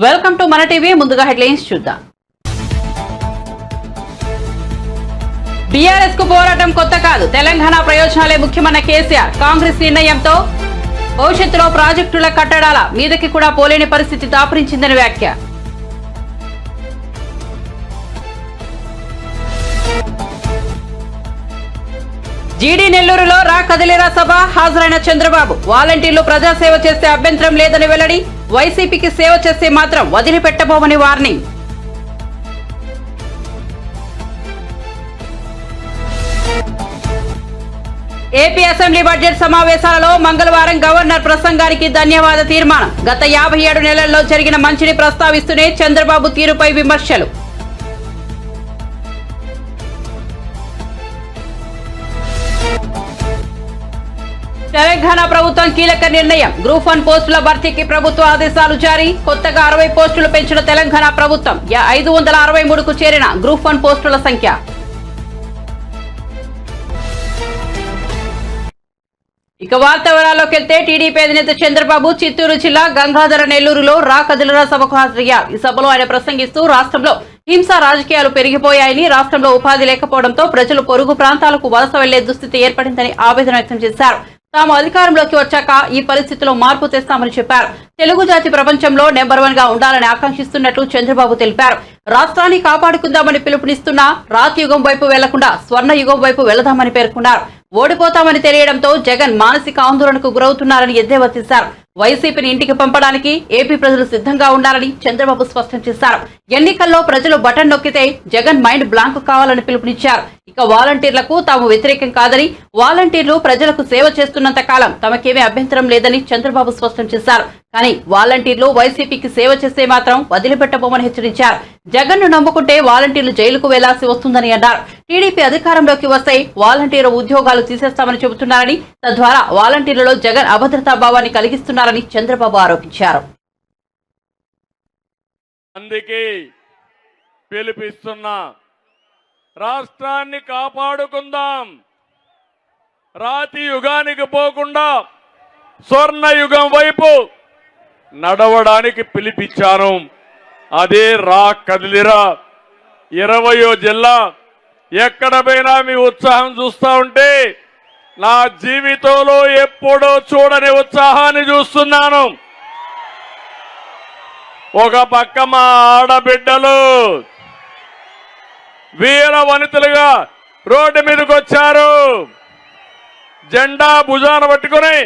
Welcome to మన TV. ముందుగా headlines చూద్దాం. బీఆర్ఎస్ కు పోరాటం కొత్త కాదు, తెలంగాణ ప్రయోజనాలే ముఖ్యమన్న కేసీఆర్. కాంగ్రెస్ నిర్ణయంతో భవిష్యత్తులో ప్రాజెక్టుల కట్టడాల మీదకి కూడా పోలేని పరిస్థితి దాపురించిందని వ్యాఖ్య. జీడీ నెల్లూరులో రా కదిలేరా సభ హాజరైన చంద్రబాబు. వాలంటీర్లు ప్రజాసేవ చేస్తే అభ్యంతరం లేదని వెల్లడి. వైసీపీకి సేవ చేస్తే మాత్రం వదిలిపెట్టబోమని వార్నింగ్. ఏపీ అసెంబ్లీ బడ్జెట్ సమావేశాలలో మంగళవారం గవర్నర్ ప్రసంగానికి ధన్యవాద తీర్మానం. గత 57 నెలల్లో జరిగిన మంచిని ప్రస్తావిస్తూనే చంద్రబాబు తీరుపై విమర్శలు. తెలంగాణ ప్రభుత్వం కీలక నిర్ణయం. గ్రూప్ 1 పోస్టుల భర్తీకి ప్రభుత్వ ఆదేశాలు జారీ. కొత్తగా 60 పోస్టులు పెంచిన తెలంగాణ ప్రభుత్వం. 563కు చేరిన గ్రూప్ 1 పోస్టుల సంఖ్య. ఇక వార్త వివరాల్లోకి వెళ్తే టీడీపీ అధినేత చంద్రబాబు చిత్తూరు జిల్లా గంగాధర నెల్లూరులో రా కదిలరా సభకు హాజరయ్యారు. ఈ సభలో ఆయన ప్రసంగిస్తూ రాష్ట్రంలో హింసా రాజకీయాలు పెరిగిపోయాయని, రాష్ట్రంలో ఉపాధి లేకపోవడంతో ప్రజలు పొరుగు ప్రాంతాలకు వలస వెళ్లే దుస్థితి ఏర్పడిందని ఆవేదన వ్యక్తం చేశారు. తాము అధికారంలోకి వచ్చాక ఈ పరిస్థితిలో మార్పు తెస్తామని చెప్పారు. తెలుగు జాతి ప్రపంచంలో నెంబర్ 1 గా ఉండాలని ఆకాంక్షిస్తున్నట్లు చంద్రబాబు తెలిపారు. రాష్ట్రాన్ని కాపాడుకుందామని పిలుపునిస్తున్నా రాతి యుగం వైపు వెళ్లకుండా స్వర్ణ యుగం వైపు వెళదామని పేర్కొన్నారు. ఓడిపోతామని తెలియడంతో జగన్ మానసిక ఆందోళనకు గురవుతున్నారని ఎద్దేవా చేశారు. వైసీపీని ఇంటికి పంపడానికి ఏపీ ప్రజలు సిద్ధంగా ఉండాలని చంద్రబాబు స్పష్టం చేశారు. ఎన్నికల్లో ప్రజలు బటన్ నొక్కితే జగన్ మైండ్ బ్లాంక్ కావాలని పిలుపునిచ్చారు. ఇక వాలంటీర్లకు తాము వ్యతిరేకం కాదని, వాలంటీర్లు ప్రజలకు సేవ చేస్తున్నంత కాలం తమకేమీ అభ్యంతరం లేదని చంద్రబాబు స్పష్టం చేశారు. కానీ వాలంటీర్లు వైసీపీకి సేవ చేస్తే మాత్రం వదిలిపెట్టబోమని హెచ్చరించారు. జగన్ ను నమ్ముకుంటే వాలంటీర్లు జైలుకు వెళ్లాల్సి వస్తుందని అన్నారు. టీడీపీ అధికారంలోకి వస్తే వాలంటీర్ ఉద్యోగాలు తీసేస్తామని చెబుతున్నారని, తద్వారా వాలంటీర్లలో జగన్ అభద్రతా భావాన్ని కలిగిస్తున్నారని చంద్రబాబు ఆరోపించారు. అందుకే పిలుపిస్తున్నా, రాష్ట్రాన్ని కాపాడుకుందాం, రాతి యుగానికి పోకుండా స్వర్ణ యుగం వైపు నడవడానికి పిలిపించాను. అదే రా కదిలిరా. 20వ జిల్లా ఎక్కడ పోయినా మీ ఉత్సాహం చూస్తా ఉంటే నా జీవితంలో ఎప్పుడో చూడని ఉత్సాహాన్ని చూస్తున్నాను. ఒక పక్క మా ఆడబిడ్డలు వీర వనితలుగా రోడ్డు మీదకి వచ్చారు. జెండా భుజాన పట్టుకుని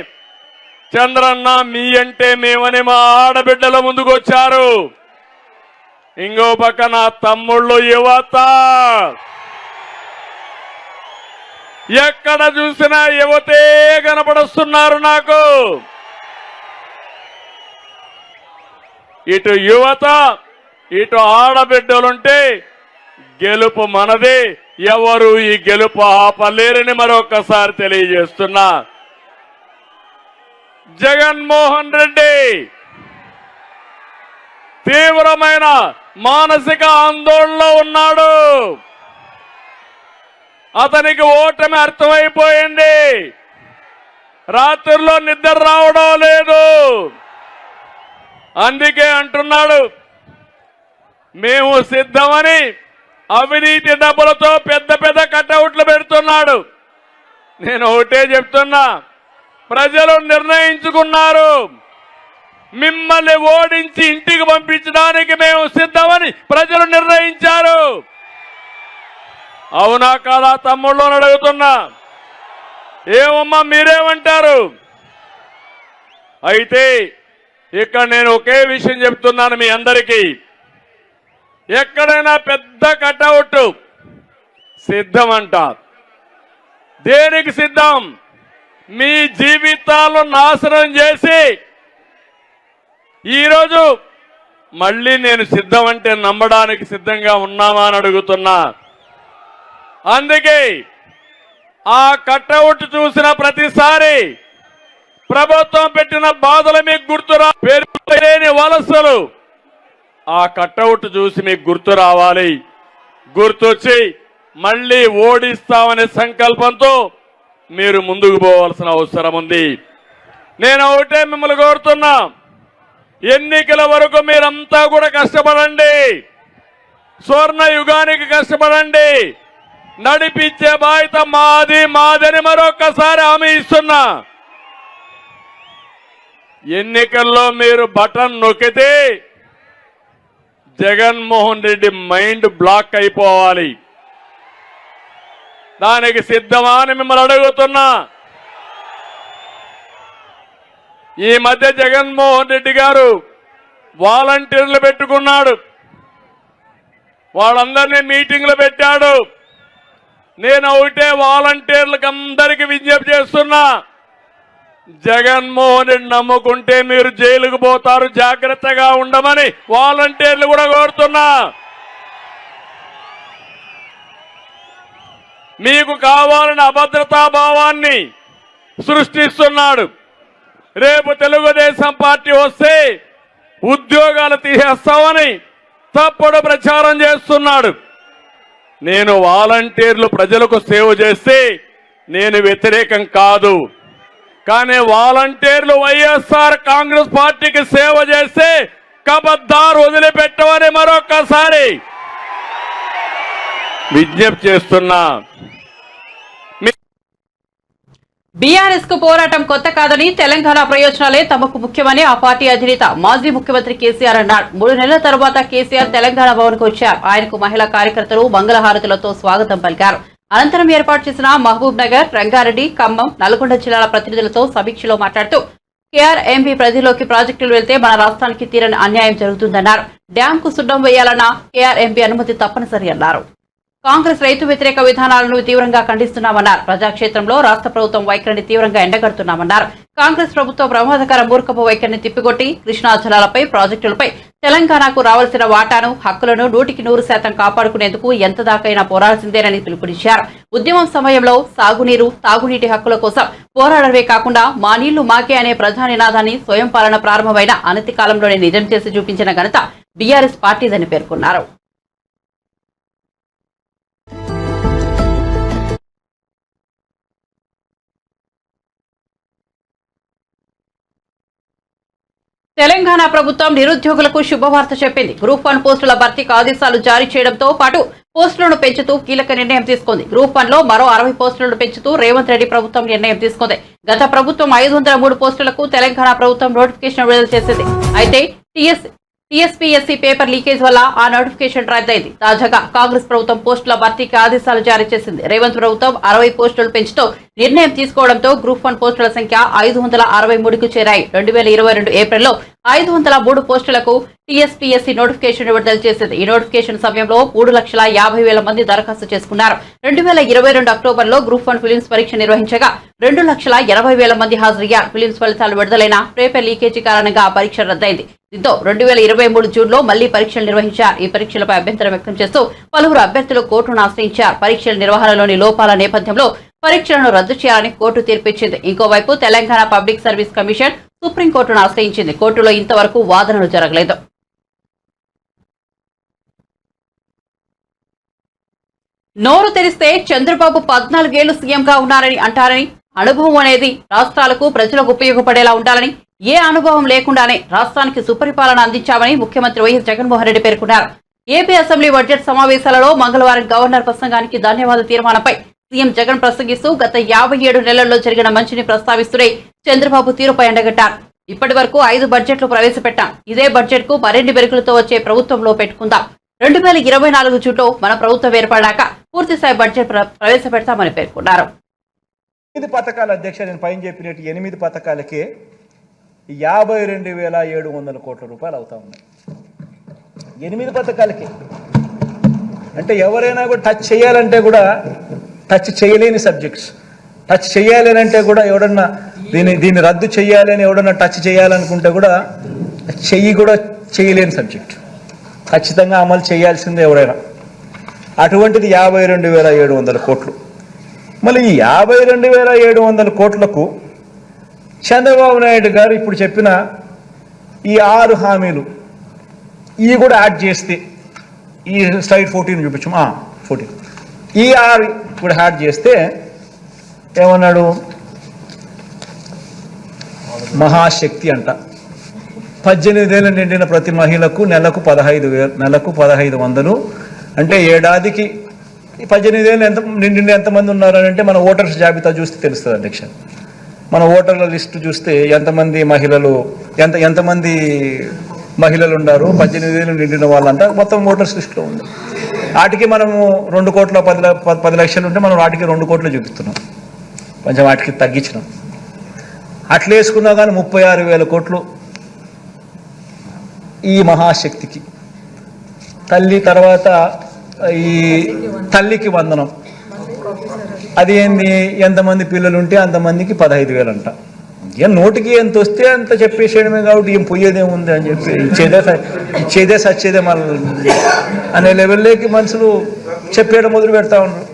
చంద్రన్న మీ అంటే మేమని మా ఆడబిడ్డల ముందుకు వచ్చారు. ఇంకో పక్క నా తమ్ముళ్ళు యువత, ఎక్కడ చూసినా యువతే కనపడుస్తున్నారు నాకు. ఇటు యువత ఇటు ఆడబిడ్డలుంటే గెలుపు మనదే. ఎవరు ఈ గెలుపు ఆపలేరని మరొకసారి తెలియజేస్తున్నా. జగన్మోహన్ రెడ్డి తీవ్రమైన మానసిక ఆందోళనలో ఉన్నాడు. అతనికి ఓటమి అర్థమైపోయింది. రాత్రుల్లో నిద్ర రావడం లేదు. అందుకే అంటున్నాడు మేము సిద్ధమని. అవినీతి డబ్బులతో పెద్ద పెద్ద కటౌట్లు పెడుతున్నాడు. నేను ఒకటే చెప్తున్నా, ప్రజలు నిర్ణయించుకున్నారు. మిమ్మల్ని ఓడించి ఇంటికి పంపించడానికి మేము సిద్ధమని ప్రజలు నిర్ణయించారు. అవునా కాదా తమ్ముళ్ళు అడుగుతున్నా. ఏమమ్మా మీరేమంటారు? అయితే ఇక్కడ నేను ఒకే విషయం చెప్తున్నాను మీ అందరికీ. ఎక్కడైనా పెద్ద కటౌట్ సిద్ధం అంటారు. దేనికి సిద్ధం? మీ జీవితాలను నాశనం చేసి ఈరోజు మళ్ళీ నేను సిద్ధం అంటే నమ్మడానికి సిద్ధంగా ఉన్నామా అని అడుగుతున్నా. అందుకే ఆ కటౌట్ చూసిన ప్రతిసారి ప్రభుత్వం పెట్టిన బాధలు మీకు గుర్తురా. పేరులేని వలసలు ఆ కటౌట్ చూసి మీకు గుర్తు రావాలి. గుర్తొచ్చి మళ్ళీ ఓడిస్తామనే సంకల్పంతో మీరు ముందుకు పోవాల్సిన అవసరం ఉంది. నేను ఒకటే మిమ్మల్ని కోరుతున్నా, ఎన్నికల వరకు మీరంతా కూడా కష్టపడండి, స్వర్ణ యుగానికి కష్టపడండి, నడిపించే బాధ్యత మాదని మరొకసారి హామీ ఇస్తున్నా. ఎన్నికల్లో మీరు బటన్ నొక్కితే జగన్మోహన్ రెడ్డి మైండ్ బ్లాక్ అయిపోవాలి. దానికి సిద్ధమా అని మిమ్మల్ని అడుగుతున్నా. ఈ మధ్య జగన్మోహన్ రెడ్డి గారు వాలంటీర్లు పెట్టుకున్నాడు, వాళ్ళందరినీ మీటింగ్లు పెట్టాడు. నేను ఒకటే వాలంటీర్లకు అందరికీ విజ్ఞప్తి చేస్తున్నా, జగన్మోహన్ రెడ్డి నమ్ముకుంటే మీరు జైలుకు పోతారు, జాగ్రత్తగా ఉండమని వాలంటీర్లు కూడా కోరుతున్నా. మీకు కావాలని అభద్రతా భావాన్ని సృష్టిస్తున్నాడు. రేపు తెలుగుదేశం పార్టీ వస్తే ఉద్యోగాలు తీసేస్తామని తప్పుడు ప్రచారం చేస్తున్నాడు. నేను వాలంటీర్లు ప్రజలకు సేవ చేస్తే నేను వ్యతిరేకం కాదు, కానీ వాలంటీర్లు వైఎస్ఆర్ కాంగ్రెస్ పార్టీకి సేవ చేస్తే కబద్దారు వదిలిపెట్టమని మరొకసారి విజ్ఞప్తి చేస్తున్నా. బీఆర్ఎస్ కు పోరాటం కొత్త కాదని, తెలంగాణ ప్రయోజనాలే తమకు ముఖ్యమని ఆ పార్టీ అధినేత మాజీ ముఖ్యమంత్రి కేసీఆర్ అన్నారు. 3 నెలల తర్వాత కేసీఆర్ తెలంగాణ భవన్ కు వచ్చారు. ఆయనకు మహిళా కార్యకర్తలు మంగళహారతులతో స్వాగతం పలికారు. అనంతరం ఏర్పాటు చేసిన మహబూబ్ నగర్, రంగారెడ్డి, ఖమ్మం, నల్గొండ జిల్లాల ప్రతినిధులతో సమీక్షలో మాట్లాడుతూ కేఆర్ఎంబీ పరిధిలోకి ప్రాజెక్టులు వెళ్తే మన రాష్ట్రానికి తీరని అన్యాయం జరుగుతుందన్నారు. డ్యాం కు సున్నం వేయాలన్న కేఆర్ఎంబీ అనుమతి తప్పనిసరి అన్నారు. కాంగ్రెస్ రైతు వ్యతిరేక విధానాలను తీవ్రంగా ఖండిస్తున్నామన్నారు. ప్రజాక్షేత్రంలో రాష్ట్ర ప్రభుత్వం వైఖరిని తీవ్రంగా ఎండగడుతున్నామన్నారు. కాంగ్రెస్ ప్రభుత్వం ప్రమాదకర మూర్ఖపు వైఖరిని తిప్పికొట్టి కృష్ణా జలాలపై, ప్రాజెక్టులపై తెలంగాణకు రావాల్సిన వాటాను, హక్కులను 100% కాపాడుకునేందుకు ఎంత దాకైనా పోరాడాల్సిందేనని పిలుపునిచ్చారు. ఉద్యమం సమయంలో సాగునీరు, తాగునీటి హక్కుల కోసం పోరాడమే కాకుండా మా నీళ్లు మాకే అనే ప్రధాన నినాదాన్ని స్వయం పాలన ప్రారంభమైన అనతి కాలంలోనే నిజం చేసి చూపించిన ఘనత బీఆర్ఎస్ పార్టీదని పేర్కొన్నారు. తెలంగాణ ప్రభుత్వం నిరుద్యోగులకు శుభవార్త చెప్పింది. గ్రూప్ 1 పోస్టుల భర్తీకి ఆదేశాలు జారీ చేయడంతో పాటు పోస్టులను పెంచుతూ కీలక నిర్ణయం తీసుకుంది. గ్రూప్ 1 లో మరో 60 పోస్టులను పెంచుతూ రేవంత్ రెడ్డి ప్రభుత్వం నిర్ణయం తీసుకుంది. గత ప్రభుత్వం 503 పోస్టులకు తెలంగాణ ప్రభుత్వం నోటిఫికేషన్ విడుదల చేసింది. అయితే టీఎస్పీఎస్సీ పేపర్ లీకేజ్ వల్ల ఆ నోటిఫికేషన్ రద్దయింది. తాజాగా కాంగ్రెస్ ప్రభుత్వం పోస్టుల భర్తీకి ఆదేశాలు జారీ చేసింది. రేవంత్ ప్రభుత్వం 60 పోస్టులు పెంచుతూ నిర్ణయం తీసుకోవడంతో గ్రూప్ 1 పోస్టుల సంఖ్య 563కు చేరాయి. 2022 ఏప్రిల్లో 503 పోస్టులకు టీఎస్పీఎస్సీ నోటిఫికేషన్ విడుదల చేసింది. ఈ నోటిఫికేషన్ సమయంలో 3,50,000 మంది దరఖాస్తు చేసుకున్నారు. 2022 అక్టోబర్లో గ్రూప్ 1 ఫిలిమ్స్ పరీక్ష నిర్వహించగా 2,80,000 మంది హాజరయ్యారు. ఫిలిమ్స్ ఫలితాలు విడుదలైన పేపర్ లీకేజీ కారణంగా ఆ పరీక్ష రద్దయింది. దీంతో 2023 జూన్లో మళ్లీ పరీక్షలు నిర్వహించారు. ఈ పరీక్షలపై అభ్యంతరం వ్యక్తం చేస్తూ పలువురు అభ్యర్థులు కోర్టును ఆశ్రయించారు. పరీక్షల నిర్వహణలోని లోపాల నేపథ్యంలో పరీక్షలను రద్దు చేయాలని కోర్టు తీర్పిచ్చింది. ఇంకోవైపు తెలంగాణ పబ్లిక్ సర్వీస్ కమిషన్ సుప్రీంకోర్టును ఆశ్రయించింది. కోర్టులో ఇంతవరకు వాదనలు జరగలేదు. నోరు తెరిస్తే చంద్రబాబు 14 ఏళ్లు సీఎంగా ఉన్నారని అంటారని, అనుభవం అనేది రాష్ట్రాలకు, ప్రజలకు ఉపయోగపడేలా ఉండాలని, ఏ అనుభవం లేకుండానే రాష్ట్రానికి సుపరిపాలన అందించామని ముఖ్యమంత్రి వైఎస్ జగన్మోహన్ రెడ్డి పేర్కొన్నారు. ఏపీ అసెంబ్లీ బడ్జెట్ సమావేశాలలో మంగళవారం గవర్నర్ ప్రసంగానికి ధన్యవాద తీర్మానంపై సీఎం జగన్ ప్రసంగిస్తూ గత 57 నెలల్లో జరిగిన మంచిని ప్రస్తావిస్తూనే చంద్రబాబు తీరుపై ఎండగట్టారు. ఇప్పటి వరకు 5 బడ్జెట్లు ప్రవేశపెట్టాం. ఇదే బడ్జెట్ కు మరిన్ని బెరుకులతో వచ్చే ప్రభుత్వంలో పెట్టుకుందాం. 2024 జూన్లో మన ప్రభుత్వం ఏర్పడ్డాక పూర్తిస్థాయి బడ్జెట్ ప్రవేశపెడతామని పేర్కొన్నారు. 8 పథకాల అధ్యక్ష, నేను పైన చెప్పినట్టు 8 పథకాలకే 52,700 కోట్ల రూపాయలు అవుతా ఉన్నాయి. 8 పథకాలకే అంటే ఎవరైనా కూడా టచ్ చేయాలంటే కూడా టచ్ చేయలేని సబ్జెక్ట్స్. టచ్ చేయాలి అంటే కూడా ఎవడన్నా దీన్ని రద్దు చేయాలి అని ఎవడన్నా టచ్ చేయాలనుకుంటే కూడా కూడా చేయలేని సబ్జెక్ట్. ఖచ్చితంగా అమలు చేయాల్సిందే ఎవరైనా. అటువంటిది 52,700 కోట్లు. మళ్ళీ ఈ 52,700 కోట్లకు చంద్రబాబు నాయుడు గారు ఇప్పుడు చెప్పిన ఈ 6 హామీలు ఇవి కూడా యాడ్ చేస్తే, ఈ స్లైడ్ 14 చూపించు, 14 ఈ 6 కూడా యాడ్ చేస్తే ఏమన్నాడు, మహాశక్తి అంట, 18 ఏళ్ళు నిండిన ప్రతి మహిళకు నెలకు 1500 అంటే ఏడాదికి 18 ఏళ్ళు నిండిన ఎంతమంది ఉన్నారు అంటే మన ఓటర్స్ జాబితా చూస్తే తెలుస్తుంది అధ్యక్ష. మన ఓటర్ల లిస్టు చూస్తే ఎంతమంది మహిళలు ఉన్నారు 18 ఏళ్ళు నిండిన వాళ్ళంతా మొత్తం ఓటర్స్ లిస్టులో ఉంది. వాటికి మనము 2,10 లక్షలు ఉంటే మనం వాటికి 2 కోట్లు చూపిస్తున్నాం, కొంచెం వాటికి తగ్గించినాం. అట్లా వేసుకున్నా కానీ 36,000 కోట్లు ఈ మహాశక్తికి. తల్లి తర్వాత ఈ తల్లికి వందనం, అది ఏంది, ఎంతమంది పిల్లలు ఉంటే అంతమందికి 15,000 అంట. ఏం నోటికి ఎంత వస్తే అంత చెప్పేసేయడమే కాబట్టి ఏం పోయేదేముంది అని చెప్పి ఇచ్చేదే సచ్చేదే మన అనే లెవెల్లోకి మనుషులు చెప్పేయడం మొదలు పెడతా ఉన్నారు.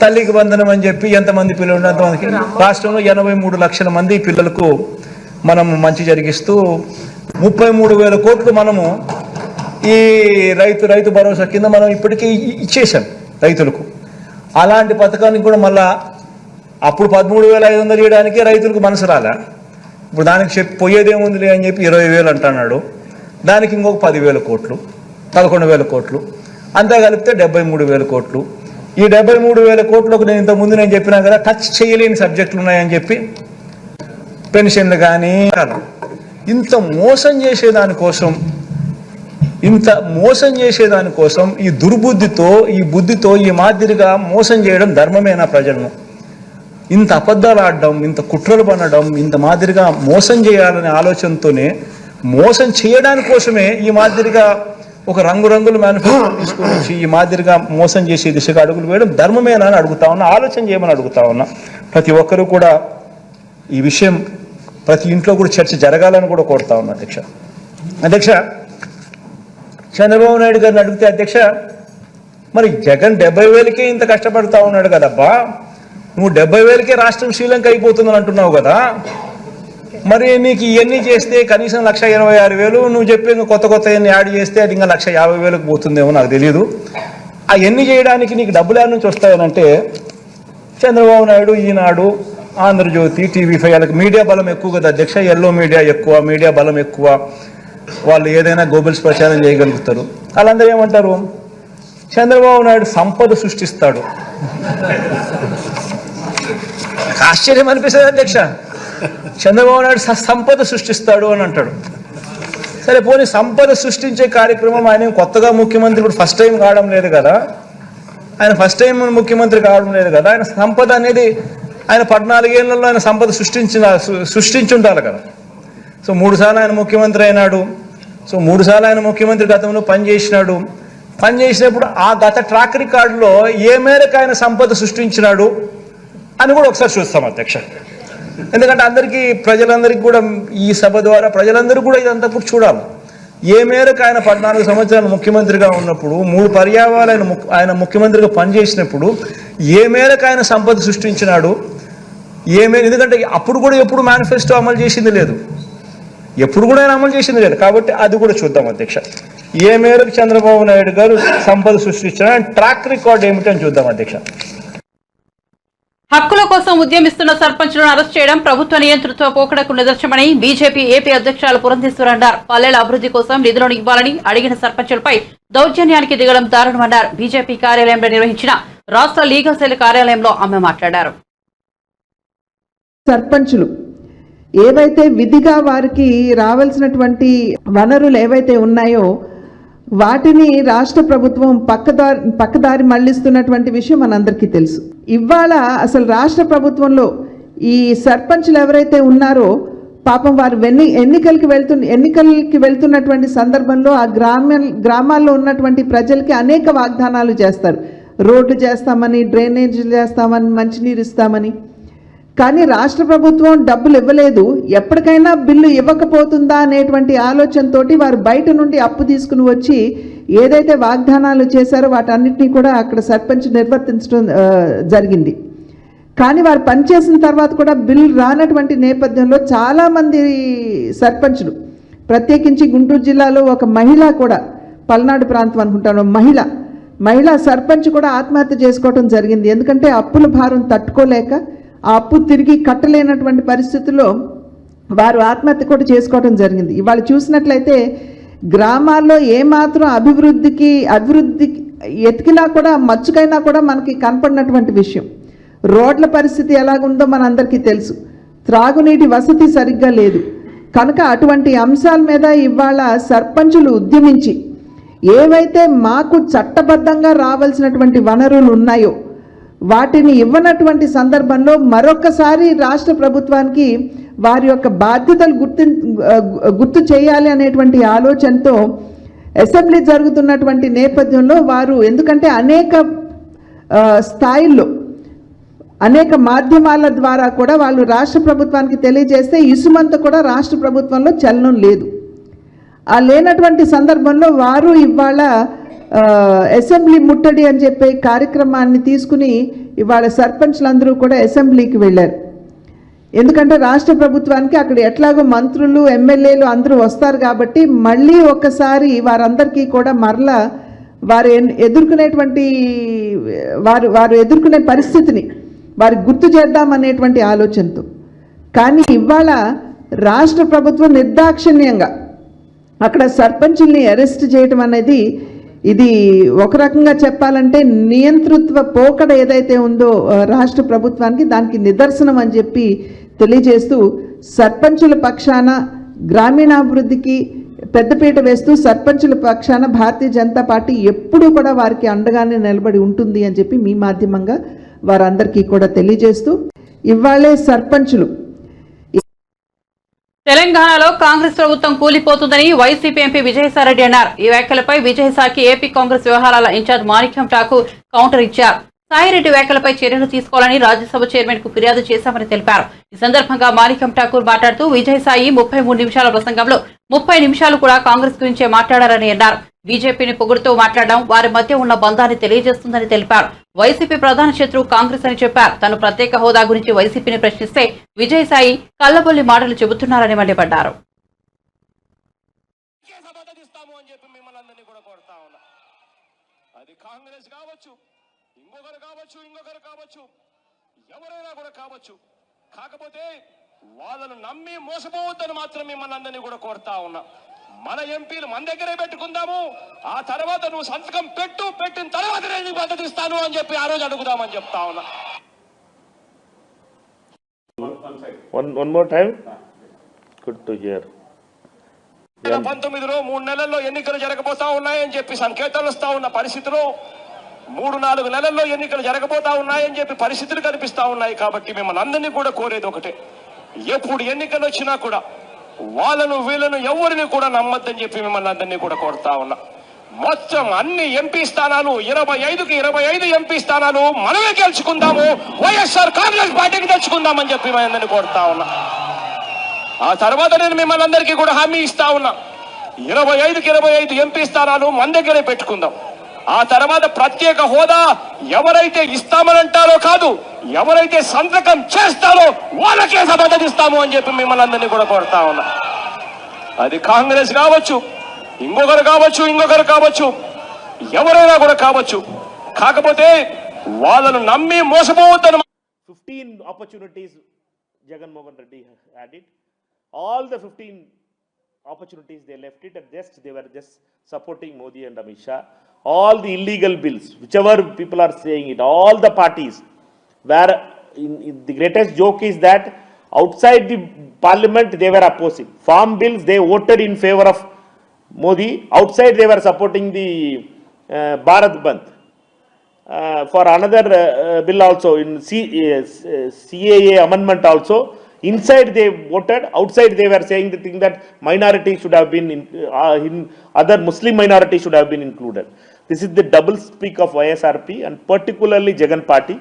తల్లికి వందనం అని చెప్పి ఎంతమంది పిల్లలు ఉంటే అంతమందికి. రాష్ట్రంలో 83 లక్షల మంది పిల్లలకు మనము మంచి జరిగిస్తూ 33,000 కోట్లు మనము ఈ రైతు భరోసా కింద మనం ఇప్పటికీ ఇచ్చేసాం రైతులకు. అలాంటి పథకానికి కూడా మళ్ళా అప్పుడు 13,500 ఇవ్వడానికి రైతులకు మనసు రాలే. ఇప్పుడు దానికి పోయేదేముందిలే అని చెప్పి 20,000 అంటున్నాడు. దానికి ఇంకొక 10,000 కోట్లు, 11,000 కోట్లు, అంతా కలిపితే 73,000 కోట్లు. ఈ 73,000 కోట్లకు నేను ఇంతకుముందు నేను చెప్పినా కదా, టచ్ చేయలేని సబ్జెక్టులు ఉన్నాయని చెప్పి పెన్షన్లు కానీ. ఇంత మోసం చేసేదానికోసం ఈ దుర్బుద్ధితో ఈ మాదిరిగా మోసం చేయడం ధర్మమేనా ప్రజలను? ఇంత అబద్ధాలు ఆడడం, ఇంత కుట్రలు పనడం, ఇంత మాదిరిగా మోసం చేయాలనే ఆలోచనతోనే మోసం చేయడానికి కోసమే ఈ మాదిరిగా ఒక రంగురంగుల మేనిఫెస్టో తీసుకొని వచ్చి ఈ మాదిరిగా మోసం చేసే దిశగా అడుగులు వేయడం ధర్మమేనా అని అడుగుతా ఉన్నా, ఆలోచన చేయమని అడుగుతా ఉన్నా. ప్రతి ఒక్కరూ కూడా ఈ విషయం ప్రతి ఇంట్లో కూడా చర్చ జరగాలని కూడా కోరుతా ఉన్నా అధ్యక్ష. చంద్రబాబు నాయుడు గారిని అడిగితే అధ్యక్ష, మరి జగన్ 70,000కే ఇంత కష్టపడతా ఉన్నాడు కదబ్బా, నువ్వు 70,000కే రాష్ట్రం శ్రీలంక అయిపోతుందని అంటున్నావు కదా, మరి నీకు ఇవన్నీ చేస్తే కనీసం 1,26,000 నువ్వు చెప్పి కొత్త ఎన్ని యాడ్ చేస్తే అది ఇంకా 1,50,000కు పోతుందేమో నాకు తెలియదు. అవన్నీ చేయడానికి నీకు డబ్బులు యాడ్ నుంచి వస్తాయనంటే చంద్రబాబు నాయుడు, ఈనాడు, ఆంధ్రజ్యోతి, TV5 వాళ్ళకి మీడియా బలం ఎక్కువ కదా అధ్యక్ష. ఎల్లో మీడియా ఎక్కువ, మీడియా బలం ఎక్కువ, వాళ్ళు ఏదైనా గోబెల్స్ ప్రచారం చేయగలుగుతారు. వాళ్ళందరూ ఏమంటారు, చంద్రబాబు నాయుడు సంపద సృష్టిస్తాడు. ఆశ్చర్యం అనిపిస్తుంది అధ్యక్ష, చంద్రబాబు నాయుడు సంపద సృష్టిస్తాడు అని అంటాడు. సరే పోనీ సంపద సృష్టించే కార్యక్రమం ఆయన కొత్తగా ముఖ్యమంత్రి ఇప్పుడు ఫస్ట్ టైం కావడం లేదు కదా, ఆయన సంపద అనేది ఆయన 14 ఏళ్లలో ఆయన సంపద సృష్టించి ఉండాలి కదా. సో 3 సార్లు ఆయన ముఖ్యమంత్రి అయినాడు. సో 3 సార్లు ఆయన ముఖ్యమంత్రి గతంలో పనిచేసినప్పుడు ఆ గత ట్రాక్ రికార్డులో ఏ మేరకు ఆయన సంపద సృష్టించినాడు అని కూడా ఒకసారి చూస్తాం అధ్యక్ష. ఎందుకంటే ప్రజలందరికీ కూడా ఈ సభ ద్వారా ప్రజలందరూ కూడా ఇదంతా కూడా చూడాలి. ఏ మేరకు ఆయన 14 సంవత్సరాలు ముఖ్యమంత్రిగా ఉన్నప్పుడు 3 పర్యాయాలు ఆయన ముఖ్యమంత్రిగా పనిచేసినప్పుడు ఏ మేరకు ఆయన సంపద సృష్టించినాడు, ఎందుకంటే అప్పుడు కూడా ఎప్పుడు మేనిఫెస్టో అమలు చేసింది లేదు, కాబట్టి అది కూడా చూద్దాం అధ్యక్ష. ఏ మేరకు చంద్రబాబు నాయుడు గారు సంపద సృష్టించిన ట్రాక్ రికార్డ్ ఏమిటని చూద్దాం అధ్యక్ష. హక్కుల కోసం ఉద్యమిస్తున్న సర్పంచులను అరెస్ట్ చేయడం ప్రభుత్వ నియంతృత్వ పోకడకు నిదర్శనమని బీజేపీ ఏపీ అధ్యక్షురాలు పురంధేశ్వరి అన్నారు. పల్లెల అభివృద్ధి కోసం నిధులను ఇవ్వాలని అడిగిన సర్పంచులపై దౌర్జన్యానికి దిగడం దారుణమన్నారు. బీజేపీ కార్యాలయంలో నిర్వహించిన రాష్ట్ర లీగల్ సెల్ కార్యాలయంలో ఆమె మాట్లాడారు. సర్పంచులు ఏవైతే విధిగా వారికి రావాల్సినటువంటి వనరులు ఏవైతే ఉన్నాయో వాటిని రాష్ట్ర ప్రభుత్వం పక్కదారి మళ్లిస్తున్నటువంటి విషయం మనందరికీ తెలుసు. ఇవాళ అసలు రాష్ట్ర ప్రభుత్వంలో ఈ సర్పంచులు ఎవరైతే ఉన్నారో పాపం వారు ఎన్నికలకి వెళ్తున్నటువంటి సందర్భంలో ఆ గ్రామాల్లో ఉన్నటువంటి ప్రజలకి అనేక వాగ్దానాలు చేస్తారు. రోడ్లు చేస్తామని, డ్రైనేజీలు చేస్తామని, మంచినీరు ఇస్తామని. కానీ రాష్ట్ర ప్రభుత్వం డబ్బులు ఇవ్వలేదు, ఎప్పటికైనా బిల్లు ఇవ్వకపోతుందా అనేటువంటి ఆలోచనతోటి వారు బయట నుండి అప్పు తీసుకుని వచ్చి ఏదైతే వాగ్దానాలు చేశారో వాటన్నిటినీ కూడా అక్కడ సర్పంచ్ నిర్వర్తించడం జరిగింది. కానీ వారు పనిచేసిన తర్వాత కూడా బిల్లు రానటువంటి నేపథ్యంలో చాలామంది సర్పంచులు, ప్రత్యేకించి గుంటూరు జిల్లాలో ఒక మహిళ కూడా, పల్నాడు ప్రాంతం అనుకుంటాను, మహిళా సర్పంచ్ కూడా ఆత్మహత్య చేసుకోవడం జరిగింది. ఎందుకంటే అప్పుల భారం తట్టుకోలేక ఆ అప్పు తిరిగి కట్టలేనటువంటి పరిస్థితుల్లో వారు ఆత్మహత్య కూడా చేసుకోవడం జరిగింది. ఇవాళ చూసినట్లయితే గ్రామాల్లో ఏమాత్రం అభివృద్ధి ఎతికినా కూడా మచ్చుకైనా కూడా మనకి కనపడినటువంటి విషయం. రోడ్ల పరిస్థితి ఎలాగుందో మనందరికీ తెలుసు. త్రాగునీటి వసతి సరిగ్గా లేదు. కనుక అటువంటి అంశాల మీద ఇవాళ సర్పంచులు ఉద్యమించి ఏవైతే మాకు చట్టబద్ధంగా రావాల్సినటువంటి వనరులు ఉన్నాయో వాటిని ఇవ్వనటువంటి సందర్భంలో మరొకసారి రాష్ట్ర ప్రభుత్వానికి వారి యొక్క బాధ్యతలు గుర్తు చేయాలి అనేటువంటి ఆలోచనతో అసెంబ్లీ జరుగుతున్నటువంటి నేపథ్యంలో వారు, ఎందుకంటే అనేక స్థాయిల్లో అనేక మాధ్యమాల ద్వారా కూడా వాళ్ళు రాష్ట్ర ప్రభుత్వానికి తెలియజేస్తే ఇసుమంత కూడా రాష్ట్ర ప్రభుత్వంలో చలనం లేదు. ఆ లేనటువంటి సందర్భంలో వారు ఇవాళ అసెంబ్లీ ముట్టడి అని చెప్పే కార్యక్రమాన్ని తీసుకుని ఇవాళ సర్పంచ్లందరూ కూడా అసెంబ్లీకి వెళ్ళారు. ఎందుకంటే రాష్ట్ర ప్రభుత్వానికి అక్కడ ఎట్లాగో మంత్రులు ఎమ్మెల్యేలు అందరూ వస్తారు కాబట్టి మళ్ళీ ఒక్కసారి వారందరికీ కూడా మరలా వారు ఎదుర్కొనే పరిస్థితిని వారికి గుర్తు చేద్దామనేటువంటి ఆలోచనతో. కానీ ఇవాళ రాష్ట్ర ప్రభుత్వం నిర్దాక్షిణ్యంగా అక్కడ సర్పంచుల్ని అరెస్ట్ చేయటం అనేది ఇది ఒక రకంగా చెప్పాలంటే నియంతృత్వ పోకడ ఏదైతే ఉందో రాష్ట్ర ప్రభుత్వానికి దానికి నిదర్శనం అని చెప్పి తెలియజేస్తూ సర్పంచుల పక్షాన గ్రామీణాభివృద్ధికి పెద్దపీట వేస్తూ సర్పంచుల పక్షాన భారతీయ జనతా పార్టీ ఎప్పుడూ కూడా వారికి అండగానే నిలబడి ఉంటుంది అని చెప్పి మీ మాధ్యమంగా వారందరికీ కూడా తెలియజేస్తూ ఇవాళే సర్పంచులు తెలంగాణలో కాంగ్రెస్ ప్రభుత్వం కూలిపోతుందని వైసీపీ ఎంపీ విజయసాయిరెడ్డి అన్నారు. ఈ వ్యాఖ్యలపై విజయసాయికి ఏపీ కాంగ్రెస్ వ్యవహారాల ఇన్ఛార్జ్ మాణిక్యం ఠాకూర్ కౌంటర్ ఇచ్చారు. సాయిరెడ్డి వ్యాఖ్యలపై చర్యలు తీసుకోవాలని రాజ్యసభ చైర్మన్ కు ఫిర్యాదు చేశామని తెలిపారు. ఈ సందర్భంగా మాణిక్యం ఠాకూర్ మాట్లాడుతూ విజయసాయి 33 నిమిషాల ప్రసంగంలో 30 నిమిషాలు కూడా కాంగ్రెస్ గురించే మాట్లాడారని అన్నారు. బీజేపీని పొగుడుతూ మాట్లాడడం వారి మధ్య ఉన్న బంధాన్ని తెలియజేస్తుందని తెలిపారు. వైసీపీ ప్రధాన శత్రువు కాంగ్రెస్ అని చెప్పారు. తను ప్రత్యేక హోదా గురించి వైసీపీని ప్రశ్నిస్తే విజయసాయి కల్లబొల్లి మాటలు చెబుతున్నారని మండిపడ్డారు. ఎవరైనా కూడా కావచ్చు, కాకపోతే వాళ్ళను నమ్మి మోసపోవద్దని మాత్రం మిమ్మల్ని అందరినీ కూడా కోరుతా ఉన్నా. మన ఎంపీలు మన దగ్గరే పెట్టుకుందాము, ఆ తర్వాత నువ్వు సంతకం పెట్టిన తర్వాత నేను మద్దతు ఇస్తాను అని చెప్పి ఆ రోజు అడుగుదామని చెప్తా ఉన్నా. One more time. Good to hear. 19లో 3 నెలల్లో ఎన్నికలు జరగబోతా ఉన్నాయని చెప్పి సంకేతాలు వస్తా ఉన్న పరిస్థితిలో 3-4 నెలల్లో ఎన్నికలు జరగబోతా ఉన్నాయని చెప్పి పరిస్థితులు కనిపిస్తా ఉన్నాయి. కాబట్టి మిమ్మల్ని అందరినీ కూడా కోరేది ఒకటే, ఎప్పుడు ఎన్నికలు వచ్చినా కూడా వాళ్ళను వీళ్ళను ఎవరిని కూడా నమ్మద్దని చెప్పి మిమ్మల్ని అందరినీ కూడా కోరుతా ఉన్నా. మొత్తం అన్ని ఎంపీ స్థానాలు 25కి 25 ఎంపీ స్థానాలు మనమే గెలుచుకుందాము, వైఎస్ఆర్ కాంగ్రెస్ పార్టీకి తెచ్చుకుందామని చెప్పి మేము అందరినీ కోరుతా ఉన్నా. ఆ తర్వాత నేను మిమ్మల్ని అందరికీ కూడా హామీ ఇస్తా ఉన్నా, 25కి 25 ఎంపీ స్థానాలు మన దగ్గరే పెట్టుకుందాం. ఆ తర్వాత ప్రత్యేక హోదా ఎవరైతే ఇస్తామనంటారో కాదు, ఎవరైతే సంతకం చేస్తారో వాళ్ళకే మద్దతు ఇస్తాము అని చెప్పి మిమ్మల్ని అందరినీ కూడా కోరుతా ఉన్నా. అది కాంగ్రెస్ కావచ్చు, ఇంకొకరు కావచ్చు, ఎవరైనా కూడా కావచ్చు, కాకపోతే వాళ్ళను నమ్మి మోసపోవద్దని. 15 opportunities Jagan Mohan Reddy had it. All the 15 opportunities they left it, and they were just supporting Modi and Amit Shah. All the illegal bills, whichever people are saying it, all the parties were the greatest joke is that outside the parliament they were opposing farm bills. They voted in favor of Modi. Outside they were supporting the Bharat Bandh. For another bill also in CAA amendment also, inside they voted, outside they were saying the thing that minorities should have been in other Muslim minorities should have been included. This is the double speak of YSRP and particularly Jagan Party,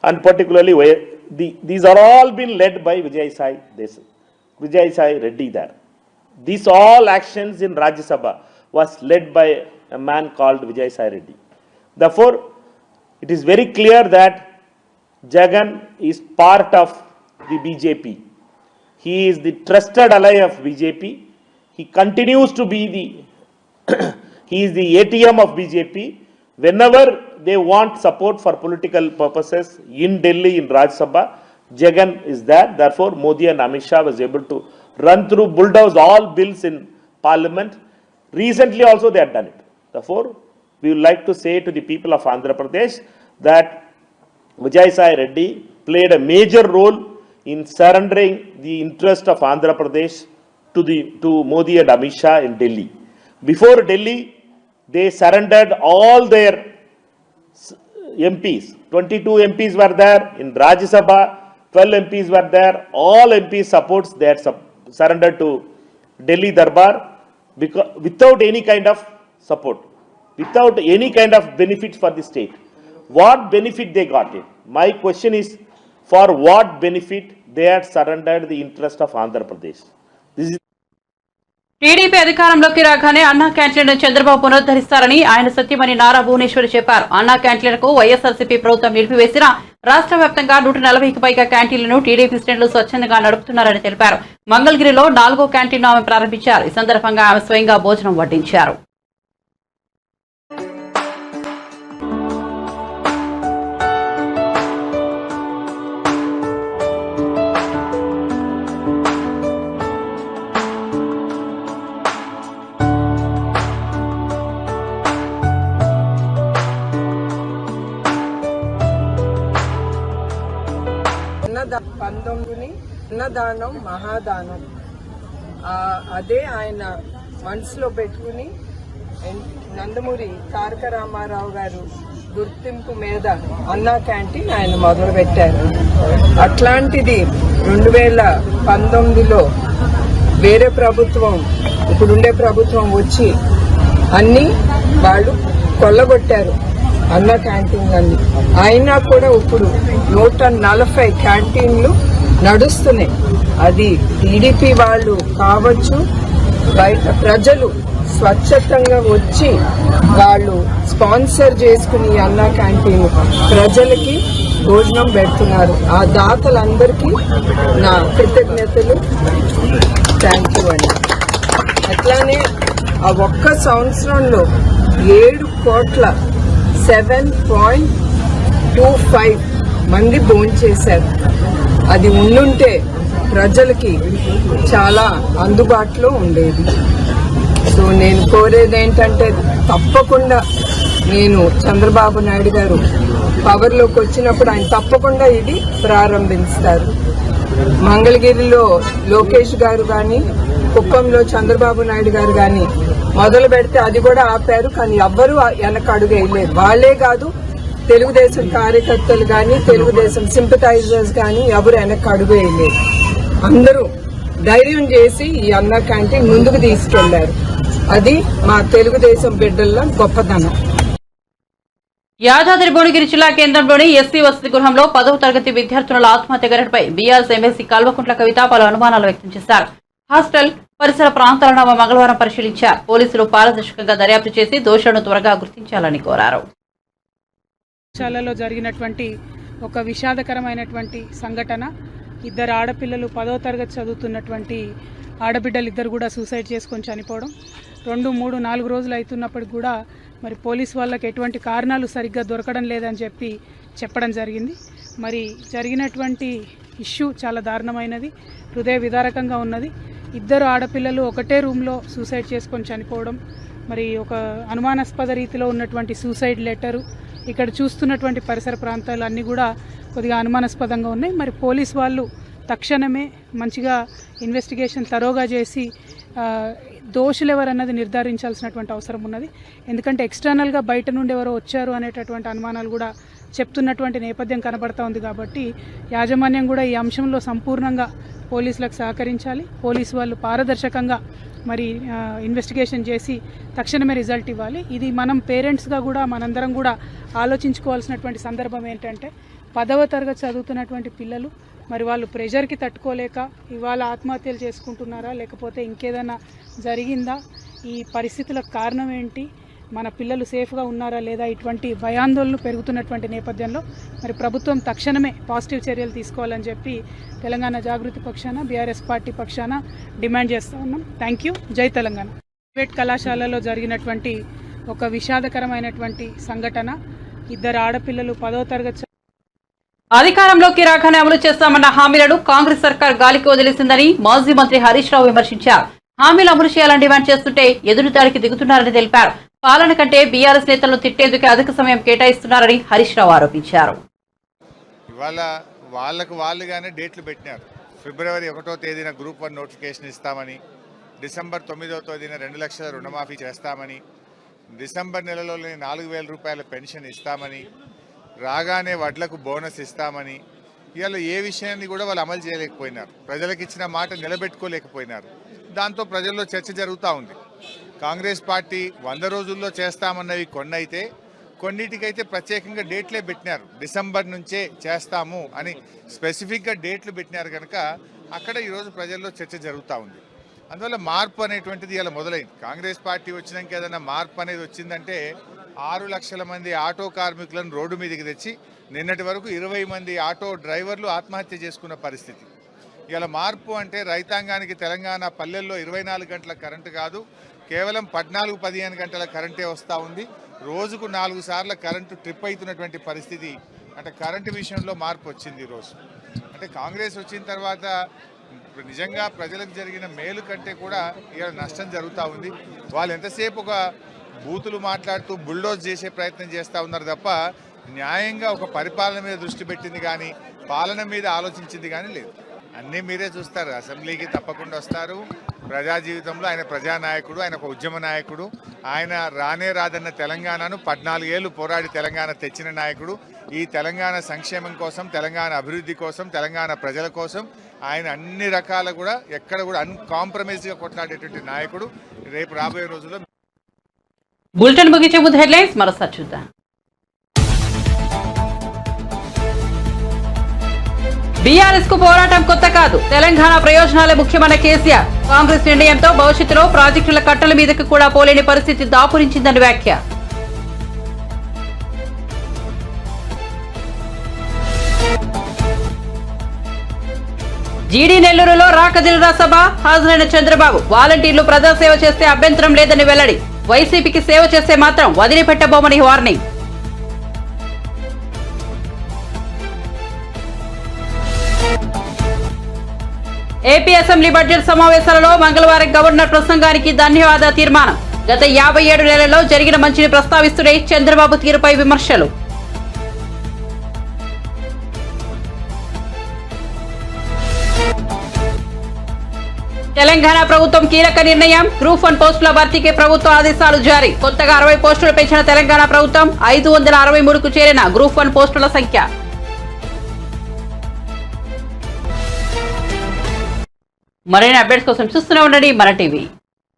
and particularly these are all been led by Vijay Sai Reddy there. These all actions in Rajya Sabha was led by a man called Vijay Sai Reddy. Therefore, it is very clear that Jagan is part of the BJP. He is the trusted ally of BJP. He continues to be he is the ATM of BJP. Whenever they want support for political purposes in Delhi, in Rajya Sabha, Jagan is there. Therefore, Modi and Amit Shah was able to run through, bulldoze all bills in Parliament. Recently also they have done it. Therefore, we would like to say to the people of Andhra Pradesh that Vijay Sai Reddy played a major role in surrendering the interest of Andhra Pradesh to Modi and Amit Shah in Delhi. Before Delhi, they surrendered all their MPs. 22 MPs were there in Rajya Sabha, 12 MPs were there. All MPs supports they had surrendered to Delhi Darbar because without any kind of support, without any kind of benefits for the state. What benefit they got it? My question is, for what benefit they had surrendered the interest of Andhra Pradesh? This is TDP అధికారంలోకి రాగానే అన్నా క్యాంటీన్లను చంద్రబాబు పునరుద్ధరిస్తారని ఆయన సత్యమని నారా భువనేశ్వరి చెప్పారు. అన్నా క్యాంటీన్లకు వైఎస్ఆర్సీపీ ప్రభుత్వం నిలిపివేసిన రాష్ట్ర వ్యాప్తంగా 140కి పైగా క్యాంటీన్లను టీడీపీ శ్రేణులు స్వచ్ఛందంగా నడుపుతున్నారని తెలిపారు. మంగళగిరిలో 4వ క్యాంటీన్ను ఆమె ప్రారంభించారు. ఈ సందర్భంగా ఆమె స్వయంగా భోజనం వడ్డించారు. అన్నదానం మహాదానం అదే ఆయన మనసులో పెట్టుకుని నందమూరి తారక రామారావు గారు గుర్తింపు మీద అన్నా క్యాంటీన్ ఆయన మొదలు పెట్టారు. అట్లాంటిది 2019లో వేరే ప్రభుత్వం ఇప్పుడుండే ప్రభుత్వం వచ్చి అన్ని వాళ్ళు కొల్లగొట్టారు అన్న క్యాంటీన్ అన్ని. అయినా కూడా ఇప్పుడు 140 క్యాంటీన్లు నడుస్తున్నాయి. అది టీడీపీ వాళ్ళు కావచ్చు, బయట ప్రజలు స్వచ్ఛతంగా వచ్చి వాళ్ళు స్పాన్సర్ చేసుకుని అన్న క్యాంటీన్ ప్రజలకి భోజనం పెడుతున్నారు. ఆ దాతలందరికీ నా కృతజ్ఞతలు, థ్యాంక్ యూ అండి. అట్లానే ఆ ఒక్క సంవత్సరంలో 7.25 మంది భోంచేశారు. అది ఉండుంటే ప్రజలకి చాలా అందుబాటులో ఉండేది. సో నేను కోరేది ఏంటంటే తప్పకుండా నేను చంద్రబాబు నాయుడు గారు పవర్లోకి వచ్చినప్పుడు ఆయన తప్పకుండా ఇది ప్రారంభిస్తారు. మంగళగిరిలో లోకేష్ గారు కానీ, కుప్పంలో చంద్రబాబు నాయుడు గారు కానీ మొదలు పెడితే అది కూడా ఆపారు. కానీ ఎవ్వరూ వెనక అడుగు వేయలేదు. వాళ్లే కాదు, తెలుగుదేశం కార్యకర్తలు కానీ, తెలుగుదేశం సింపథైజర్స్ కానీ ఎవరు వెనక అడుగు వేయలేదు. అందరూ ధైర్యం చేసి ఈ అన్న క్యాంటీన్ ముందుకు తీసుకెళ్లారు. అది మా తెలుగుదేశం బిడ్డల గొప్పతనం. యాదాద్రి భువనగిరి జిల్లా కేంద్రంలోని ఎస్సీ వసతి గృహంలో 10వ తరగతి విద్యార్థుల ఆత్మహత్య ఘటనపై బీఆర్ఎస్ ఎమ్మెల్సీ కల్వకుంట్ల కవిత పలు అనుమానాలు వ్యక్తం చేశారు. హాస్టల్ పరిసర ప్రాంతాలను ఆమె మంగళవారం పరిశీలించారు. పోలీసులు పారదర్శకంగా దర్యాప్తు చేసి దోషులను త్వరగా గుర్తించాలని కోరారు. పాఠశాలలో జరిగినటువంటి ఒక విషాదకరమైనటువంటి సంఘటన. 2 ఆడపిల్లలు 10వ తరగతి చదువుతున్నటువంటి ఆడబిడ్డలు ఇద్దరు కూడా సూసైడ్ చేసుకొని చనిపోవడం. 2, 3, 4 రోజులు అవుతున్నప్పటికి కూడా మరి పోలీసు వాళ్ళకి ఎటువంటి కారణాలు సరిగ్గా దొరకడం లేదని చెప్పడం జరిగింది. మరి జరిగినటువంటి ఇష్యూ చాలా దారుణమైనది, హృదయ విదారకంగా ఉన్నది. 2 ఆడపిల్లలు ఒకటే రూమ్లో సూసైడ్ చేసుకొని చనిపోవడం, మరి ఒక అనుమానాస్పద రీతిలో ఉన్నటువంటి సూసైడ్ లెటరు, ఇక్కడ చూస్తున్నటువంటి పరిసర ప్రాంతాలు అన్నీ కూడా కొద్దిగా అనుమానాస్పదంగా ఉన్నాయి. మరి పోలీస్ వాళ్ళు తక్షణమే మంచిగా ఇన్వెస్టిగేషన్ తరోగా చేసి దోషులు ఎవరన్నది నిర్ధారించాల్సినటువంటి అవసరం ఉన్నది. ఎందుకంటే ఎక్స్టర్నల్గా బయట నుండి ఎవరో వచ్చారు అనేటటువంటి అనుమానాలు కూడా చెప్తున్నటువంటి నేపథ్యం కనబడతా ఉంది. కాబట్టి యాజమాన్యం కూడా ఈ అంశంలో సంపూర్ణంగా పోలీసులకు సహకరించాలి. పోలీసు వాళ్ళు పారదర్శకంగా మరి ఇన్వెస్టిగేషన్ చేసి తక్షణమే రిజల్ట్ ఇవ్వాలి. ఇది మనం పేరెంట్స్గా కూడా మనందరం కూడా ఆలోచించుకోవాల్సినటువంటి సందర్భం ఏంటంటే 10వ తరగతి చదువుతున్నటువంటి పిల్లలు మరి వాళ్ళు ప్రెషర్కి తట్టుకోలేక ఇవాళ ఆత్మహత్యలు చేసుకుంటున్నారా, లేకపోతే ఇంకేదైనా జరిగిందా, ఈ పరిస్థితులకు కారణం ఏంటి, మన పిల్లలు సేఫ్గా ఉన్నారా లేదా, ఇటువంటి భయాందోళనలు పెరుగుతున్నటువంటి నేపథ్యంలో మరి ప్రభుత్వం తక్షణమే పాజిటివ్ చర్యలు తీసుకోవాలని చెప్పి తెలంగాణ జాగృతి పక్షాన, బీఆర్ఎస్ పార్టీ పక్షాన డిమాండ్ చేస్తూ ఉన్నాం. Thank you. జై తెలంగాణ. ప్రైవేట్ కళాశాలలో జరిగినటువంటి ఒక విషాదకరమైనటువంటి సంఘటన. 2 ఆడపిల్లలు 10వ తరగతి అధికారంలోకి రాగానే అమలు చేస్తామన్న హామీలను కాంగ్రెస్ సర్కార్ గాలికి వదిలేసిందని మాజీ మంత్రి హరీష్ రావు విమర్శించారు. హామీలు అమలు చేయాలని డిమాండ్ చేస్తుంటే ఎదురుదాడికి దిగుతున్నారని తెలిపారు. పాలన కంటే బీఆర్ఎస్ నేతలను తిట్టేందుకు అధిక సమయం కేటాయిస్తున్నారని హరీష్ రావు ఆరోపించారు. ఇవాళ వాళ్ళుగానే డేట్లు పెట్టినారు. ఫిబ్రవరి 1వ తేదీన గ్రూప్ 1 నోటిఫికేషన్ ఇస్తామని, డిసెంబర్ 9వ తేదీన 2 లక్షల రుణమాఫీ చేస్తామని, డిసెంబర్ నెలలోనే 4,000 రూపాయల పెన్షన్ ఇస్తామని, రాగానే వడ్లకు బోనస్ ఇస్తామని, ఇవాళ ఏ విషయాన్ని కూడా వాళ్ళు అమలు చేయలేకపోయినారు. ప్రజలకు ఇచ్చిన మాట నిలబెట్టుకోలేకపోయినారు. దాంతో ప్రజల్లో చర్చ జరుగుతూ ఉంది. కాంగ్రెస్ పార్టీ 100 రోజుల్లో చేస్తామన్నవి కొన్ని అయితే, కొన్నిటికైతే ప్రత్యేకంగా డేట్లే పెట్టినారు. డిసెంబర్ నుంచే చేస్తాము అని స్పెసిఫిక్గా డేట్లు పెట్టినారు కనుక అక్కడ ఈరోజు ప్రజల్లో చర్చ జరుగుతూ ఉంది. అందువల్ల మార్పు అనేటువంటిది ఇలా మొదలైంది. కాంగ్రెస్ పార్టీ వచ్చినాక ఏదైనా మార్పు అనేది వచ్చిందంటే 6 లక్షల మంది ఆటో కార్మికులను రోడ్డు మీదకి తెచ్చి నిన్నటి వరకు 20 మంది ఆటో డ్రైవర్లు ఆత్మహత్య చేసుకున్న పరిస్థితి. ఇలా మార్పు అంటే రైతాంగానికి తెలంగాణ పల్లెల్లో 24 గంటల కరెంటు కాదు, కేవలం 14-15 గంటల కరెంటే వస్తూ ఉంది. రోజుకు 4 సార్లు కరెంటు ట్రిప్ అవుతున్నటువంటి పరిస్థితి. అంటే కరెంటు విషయంలో మార్పు వచ్చింది ఈరోజు. అంటే కాంగ్రెస్ వచ్చిన తర్వాత నిజంగా ప్రజలకు జరిగిన మేలు కంటే కూడా ఇలా నష్టం జరుగుతూ ఉంది. వాళ్ళు ఎంతసేపు ఒక బూతులు మాట్లాడుతూ బుల్డోజ్ చేసే ప్రయత్నం చేస్తూ ఉన్నారు తప్ప న్యాయంగా ఒక పరిపాలన మీద దృష్టి పెట్టింది కానీ పాలన మీద ఆలోచించింది కానీ లేదు. అన్నీ మీరే చూస్తారు. అసెంబ్లీకి తప్పకుండా వస్తారు. ప్రజా జీవితంలో ఆయన ప్రజానాయకుడు, ఆయన ఒక ఉద్యమ నాయకుడు. ఆయన రానే రాదన్న తెలంగాణను 14 ఏళ్ళు పోరాడి తెలంగాణ తెచ్చిన నాయకుడు. ఈ తెలంగాణ సంక్షేమం కోసం, తెలంగాణ అభివృద్ధి కోసం, తెలంగాణ ప్రజల కోసం ఆయన అన్ని రకాల కూడా ఎక్కడ కూడా అన్కాంప్రమైజ్గా కొట్లాడేటువంటి నాయకుడు. రేపు రాబోయే రోజుల్లో బులెటిన్ ముగించే ముందు హెడ్లైన్స్ మరోసారి చూద్దాం. బీఆర్ఎస్ కు పోరాటం కొత్త కాదు, తెలంగాణ ప్రయోజనాలే ముఖ్యమన్న కేసీఆర్. కాంగ్రెస్ నిర్ణయంతో భవిష్యత్తులో ప్రాజెక్టుల కట్టల మీదకు కూడా పోలేని పరిస్థితి దాపురించిందని వ్యాఖ్య. జీడీ నెల్లూరులో రాకదిల్రా సభ హాజరైన చంద్రబాబు. వాలంటీర్లు ప్రజాసేవ చేస్తే అభ్యంతరం లేదని వెల్లడి. వైసీపీకి సేవ చేస్తే మాత్రం వదిలిపెట్టబోమని వార్నింగ్. ఏపీ అసెంబ్లీ బడ్జెట్ సమావేశాలలో మంగళవారం గవర్నర్ ప్రసంగానికి ధన్యవాద తీర్మానం. గత 57 నెలల్లో జరిగిన మంచిని ప్రస్తావిస్తూనే చంద్రబాబు తీరుపై విమర్శలు. తెలంగాణ ప్రభుత్వం కీలక నిర్ణయం. గ్రూప్ 1 పోస్టుల భర్తీకి ప్రభుత్వ ఆదేశాలు జారీ. కొత్తగా 60 పోస్టులు పెంచిన తెలంగాణ ప్రభుత్వం. 563కు చేరిన గ్రూప్ 1 పోస్టుల సంఖ్య. మరిన్ని అప్డేట్స్ కోసం చూస్తూనే ఉండండి మన టీవీ.